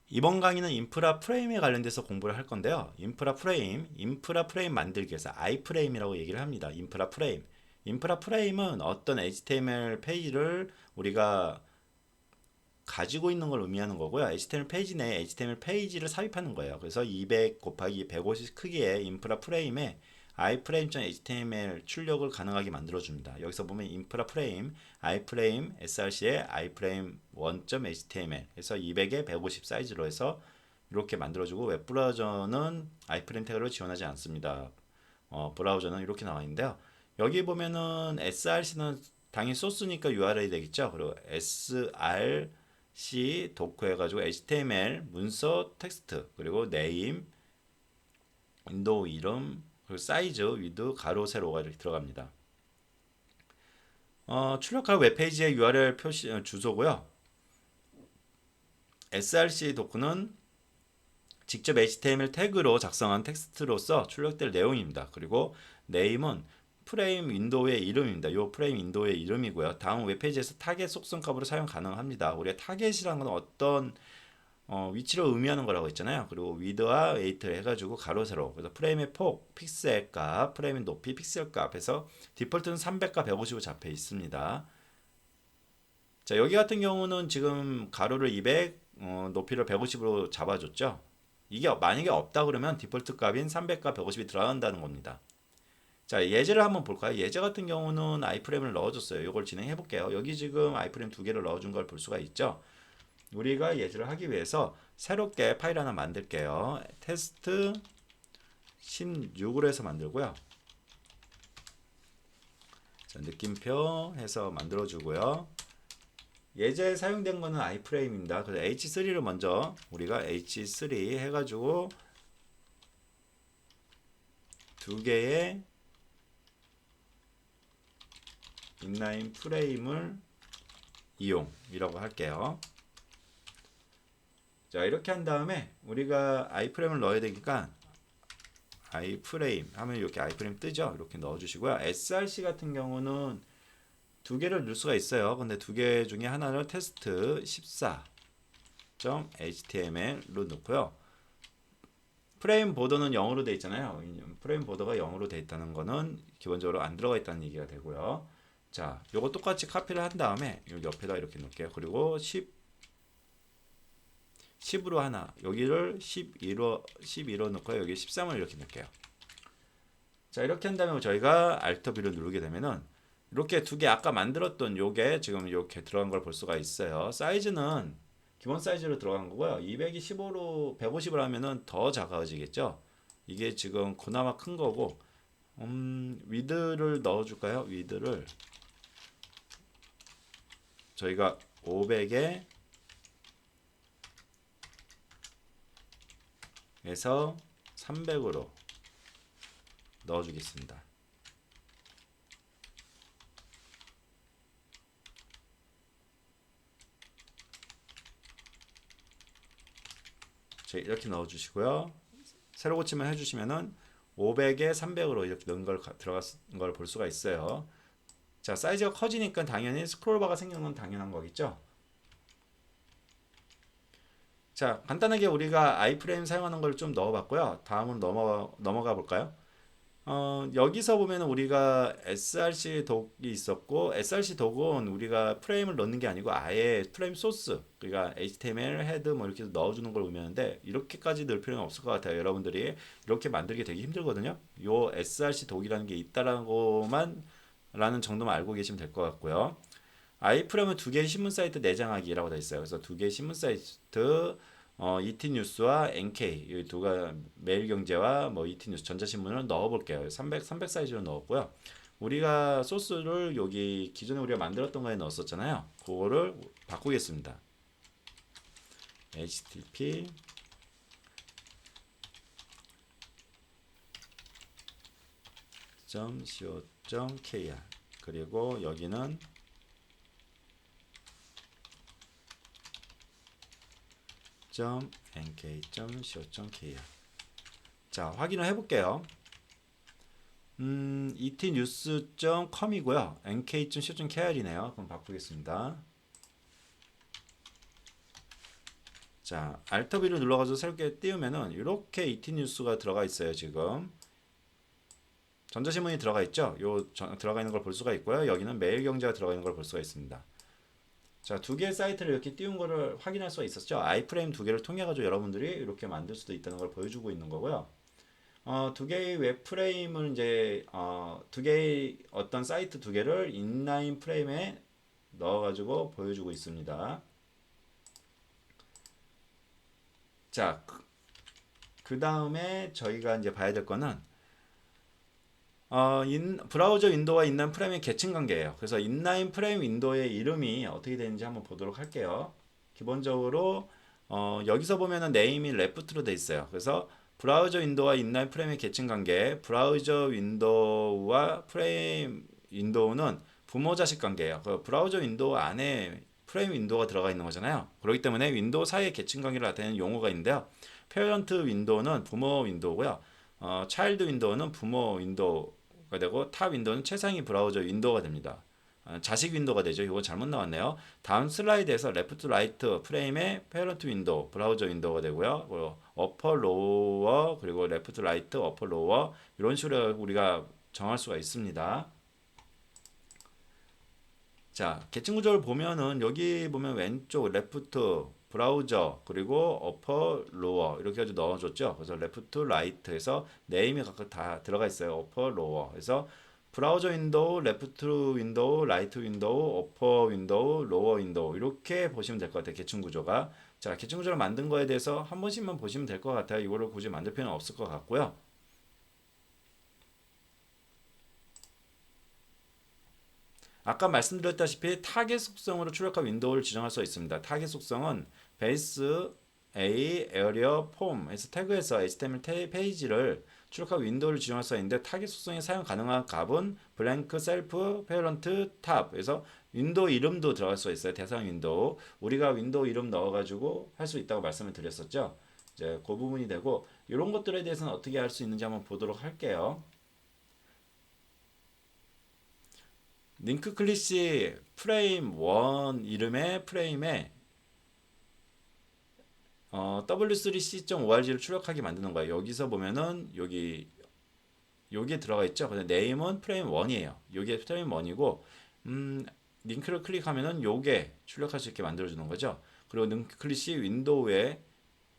이번 강의는 인프라 프레임에 관련돼서 공부를 할 건데요. 인프라 프레임 만들기 위해서 아이프레임이라고 얘기를 합니다. 인프라 프레임. 인프라 프레임은 어떤 HTML 페이지를 우리가 가지고 있는 걸 의미하는 거고요. HTML 페이지 내에 HTML 페이지를 삽입하는 거예요. 그래서 200 곱하기 150 크기의 인프라 프레임에 iframe.html 출력을 가능하게 만들어줍니다. 여기서 보면 인프라 프레임, iframe, src의 iframe 1.html 해서 200에 150 사이즈로 해서 이렇게 만들어주고 웹 브라우저는 iframe 태그를 지원하지 않습니다. 브라우저는 이렇게 나와 있는데요. 여기 보면은 src는 당연히 소스니까 URL이 되겠죠. 그리고 sr C 도크 해가지고 HTML 문서 텍스트 그리고 네임 윈도우 이름 그리고 사이즈 위드 가로 세로가 이렇게 들어갑니다. 출력할 웹페이지의 URL 표시 주소고요. src 도크는 직접 HTML 태그로 작성한 텍스트로서 출력될 내용입니다. 그리고 네임은 프레임 윈도우의 이름입니다. 이 프레임 윈도우의 이름이고요. 다음 웹페이지에서 타겟 속성 값으로 사용 가능합니다. 우리가 타겟이라는 건 어떤 위치를 의미하는 거라고 했잖아요. 그리고 위드와 웨이트를 해가지고 가로 세로 그래서 프레임의 폭, 픽셀 값, 프레임의 높이, 픽셀 값 해서 디폴트는 300과 150으로 잡혀 있습니다. 자 여기 같은 경우는 지금 가로를 200, 높이를 150으로 잡아줬죠. 이게 만약에 없다 그러면 디폴트 값인 300과 150이 들어간다는 겁니다. 자 예제를 한번 볼까요? 예제 같은 경우는 아이프레임을 넣어줬어요. 이걸 진행해 볼게요. 여기 지금 아이프레임 두 개를 넣어준 걸 볼 수가 있죠. 우리가 예제를 하기 위해서 새롭게 파일 하나 만들게요. 테스트 16으로 해서 만들고요. 자, 느낌표 해서 만들어주고요. 예제에 사용된 거는 iframe입니다. 그래서 h3를 먼저 우리가 h3 해가지고 두 개의 인라인 프레임을 이용이라고 할게요. 자 이렇게 한 다음에 우리가 iframe을 넣어야 되니까 iframe 하면 이렇게 iframe 뜨죠. 이렇게 넣어주시고요. src 같은 경우는 두 개를 넣을 수가 있어요. 근데 두 개 중에 하나를 테스트 14.html로 넣고요. 프레임 보더는 0으로 되어 있잖아요. 프레임 보더가 0으로 되어 있다는 거는 기본적으로 안 들어가 있다는 얘기가 되고요. 자, 요거 똑같이 카피를 한 다음에 여기 옆에다 이렇게 놓을게요. 그리고 10으로 하나, 여기를 12로 넣고 여기 13을 이렇게 넣을게요. 자, 이렇게 한 다음에 저희가 Alt B를 누르게 되면은 이렇게 두 개 아까 만들었던 요게 지금 이렇게 들어간 걸 볼 수가 있어요. 사이즈는 기본 사이즈로 들어간 거고요. 200이 15로 150을 하면은 더 작아지겠죠. 이게 지금 그나마 큰 거고 위드를 넣어 줄까요? 위드를 저희가 500에 에서 300으로 넣어 주겠습니다. 이렇게 넣어 주시고요. 세로 고침을 해 주시면은 500에 300으로 이렇게 넣은 걸 들어간 걸 볼 수가 있어요. 자, 사이즈가 커지니까 당연히 스크롤바가 생기는 건 당연한 거겠죠. 자, 간단하게 우리가 아이프레임 사용하는 걸 좀 넣어봤고요. 다음은 넘어가 볼까요? 여기서 보면 우리가 src 독이 있었고 src 독은 우리가 프레임을 넣는 게 아니고 아예 프레임 소스 그러니까 html 헤드 뭐 이렇게 넣어주는 걸 의미하는데 이렇게까지 넣을 필요는 없을 것 같아요. 여러분들이 이렇게 만들기 되게 힘들거든요. 요 src 독이라는 게 있다라는 것만 라는 정도만 알고 계시면 될 것 같고요. 아이프레임은 두 개의 신문 사이트 내장하기라고 되어 있어요. 그래서 두 개의 신문 사이트 이티뉴스와 NK 이 두가 매일경제와 뭐 이티뉴스 전자신문을 넣어볼게요. 300 사이즈로 넣었고요. 우리가 소스를 여기 기존에 우리가 만들었던 거에 넣었었잖아요. 그거를 바꾸겠습니다. http .co.kr 그리고 여기는 .nk.co.kr 자 확인을 해볼게요. etnews.com이고요. nk.co.kr이네요. 그럼 바꾸겠습니다. 자, Alt B를 눌러가지고 새롭게 띄우면은 이렇게 ET 뉴스가 들어가 있어요. 지금 전자신문이 들어가 있죠. 들어가 있는 걸 볼 수가 있고요. 여기는 매일경제가 들어가 있는 걸 볼 수가 있습니다. 자, 두 개의 사이트를 이렇게 띄운 거를 확인할 수가 있었죠. 아이프레임 두 개를 통해 가지고 여러분들이 이렇게 만들 수도 있다는 걸 보여주고 있는 거고요. 두 개의 웹 프레임을 이제 두 개의 어떤 사이트 두 개를 인라인 프레임에 넣어가지고 보여주고 있습니다. 자, 그 다음에 저희가 이제 봐야 될 거는 브라우저 윈도우와 인라인 프레임의 계층 관계예요. 그래서 인라인 프레임 윈도우의 이름이 어떻게 되는지 한번 보도록 할게요. 기본적으로 여기서 보면은 네임이 레프트로 돼 있어요. 그래서 브라우저 윈도우와 인라인 프레임의 계층 관계, 브라우저 윈도우와 프레임 윈도우는 부모 자식 관계예요. 그 브라우저 윈도우 안에 프레임 윈도우가 들어가 있는 거잖아요. 그렇기 때문에 윈도우 사이의 계층 관계를 나타내는 용어가 있는데요. 페어런트 윈도우는 부모 윈도우고요. 차일드 윈도우는 부모 윈도우가 되고 탑 윈도우는 최상위 브라우저 윈도우가 됩니다. 자식 윈도우가 되죠. 이거 잘못 나왔네요. 다음 슬라이드에서 레프트 라이트 프레임의 페어런트 윈도우 브라우저 윈도우가 되고요. 어퍼 로워 그리고 레프트 라이트 어퍼 로워 이런 식으로 우리가 정할 수가 있습니다. 자, 계층 구조를 보면은 여기 보면 왼쪽 레프트 브라우저 그리고 어퍼 로워 이렇게 해서 넣어줬죠. 그래서 레프트 라이트에서 네임이 각각 다 들어가 있어요. 어퍼 로워. 그래서 브라우저 윈도우, 레프트 윈도우, 라이트 윈도우, 어퍼 윈도우, 로워 윈도우 이렇게 보시면 될 것 같아요. 계층 구조가. 자, 계층 구조를 만든 거에 대해서 한 번씩만 보시면 될 것 같아요. 이거를 굳이 만들 필요는 없을 것 같고요. 아까 말씀드렸다시피 타겟 속성으로 출력한 윈도우를 지정할 수 있습니다. 타겟 속성은 베이스, A, 에어리어, 폼에서 태그에서 HTML 페이지를 출력한 윈도우를 지정할 수 있는데 타겟 속성에 사용 가능한 값은 블랭크, 셀프, 페어런트, 탑에서 윈도우 이름도 들어갈 수 있어요. 대상 윈도우. 우리가 윈도우 이름 넣어가지고 할 수 있다고 말씀을 드렸었죠. 이제 그 부분이 되고 이런 것들에 대해서는 어떻게 할 수 있는지 한번 보도록 할게요. 링크 클리시 프레임 1 이름의 프레임에 w3c.org를 출력하게 만드는 거예요. 여기서 보면은 여기에 들어가 있죠. 근데 네임은 프레임 1이에요. 여기에 프레임 1이고 링크를 클릭하면은 요게 출력할 수 있게 만들어 주는 거죠. 그리고 링크 클리시 윈도우에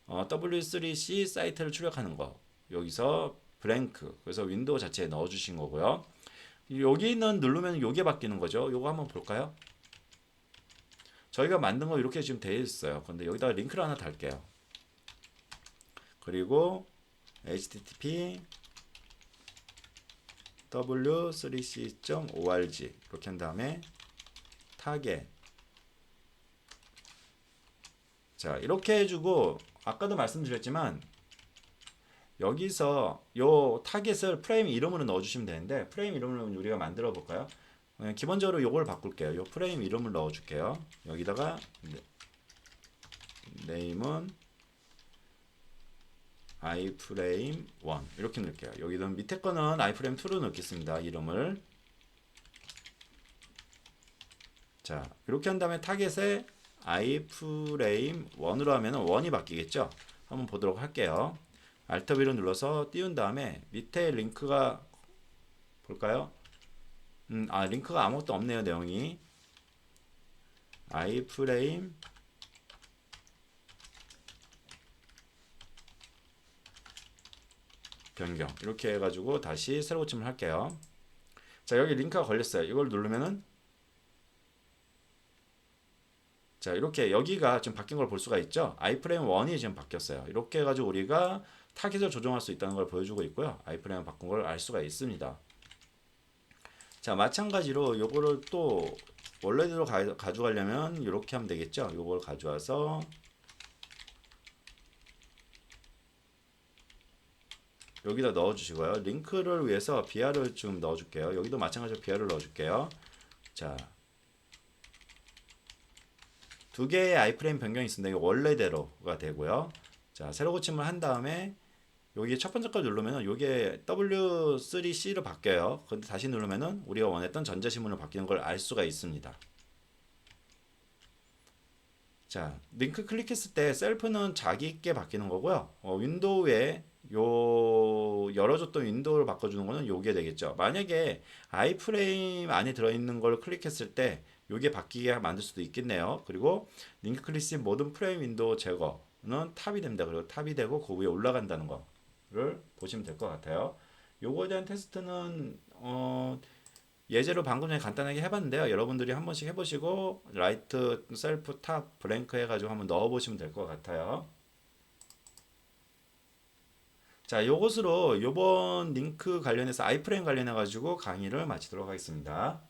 w3c 사이트를 출력하는 거. 여기서 블랭크. 그래서 윈도우 자체에 넣어 주신 거고요. 여기는 누르면 요게 바뀌는 거죠. 요거 한번 볼까요? 저희가 만든 거 이렇게 지금 되어 있어요. 근데 여기다가 링크를 하나 달게요. 그리고 http w3c.org 이렇게 한 다음에 타겟 자 이렇게 해주고 아까도 말씀드렸지만 여기서 요 타겟을 프레임 이름으로 넣어주시면 되는데 프레임 이름을 우리가 만들어 볼까요? 기본적으로 요걸 바꿀게요. 요 프레임 이름을 넣어줄게요. 여기다가 네임은 iframe 1 이렇게 넣을게요. 여기는 밑에 거는 iframe 2로 넣겠습니다. 이름을 자 이렇게 한 다음에 타겟에 iframe 1으로 하면 1이 바뀌겠죠. 한번 보도록 할게요. Alt B를 눌러서 띄운 다음에 밑에 링크가 볼까요? 링크가 아무것도 없네요. 내용이 iframe 변경 이렇게 해가지고 다시 새로 고침을 할게요. 자 여기 링크가 걸렸어요. 이걸 누르면은 자 이렇게 여기가 지금 바뀐 걸 볼 수가 있죠. iframe 1이 지금 바뀌었어요. 이렇게 해가지고 우리가 타깃을 조정할 수 있다는 걸 보여주고 있고요. iframe 바꾼 걸 알 수가 있습니다. 자 마찬가지로 요거를 또 원래대로 가져가려면 이렇게 하면 되겠죠. 요걸 가져와서 여기다 넣어주시고요. 링크를 위해서 br을 좀 넣어줄게요. 여기도 마찬가지로 br을 넣어줄게요. 자, 두 개의 iframe 변경이 있습니다. 이거 원래대로가 되고요. 자, 새로 고침을 한 다음에 여기 첫 번째 거 누르면은 이게 W3C로 바뀌어요. 근데 다시 누르면은 우리가 원했던 전자신문으로 바뀌는 걸 알 수가 있습니다. 자, 링크 클릭했을 때 셀프는 자기께 바뀌는 거고요. 윈도우에 요 열어줬던 윈도우를 바꿔주는 거는 요게 되겠죠. 만약에 아이프레임 안에 들어있는 걸 클릭했을 때 요게 바뀌게 만들 수도 있겠네요. 그리고 링크 클릭 시 모든 프레임 윈도우 제거는 탑이 됩니다. 그리고 탑이 되고 그 위에 올라간다는 거를 보시면 될 것 같아요. 요거에 대한 테스트는 예제로 방금 전에 간단하게 해봤는데요. 여러분들이 한 번씩 해보시고 라이트 셀프 탑 블랭크 해가지고 한번 넣어보시면 될 것 같아요. 자, 요것으로 요번 링크 관련해서 아이프레임 관련해가지고 강의를 마치도록 하겠습니다.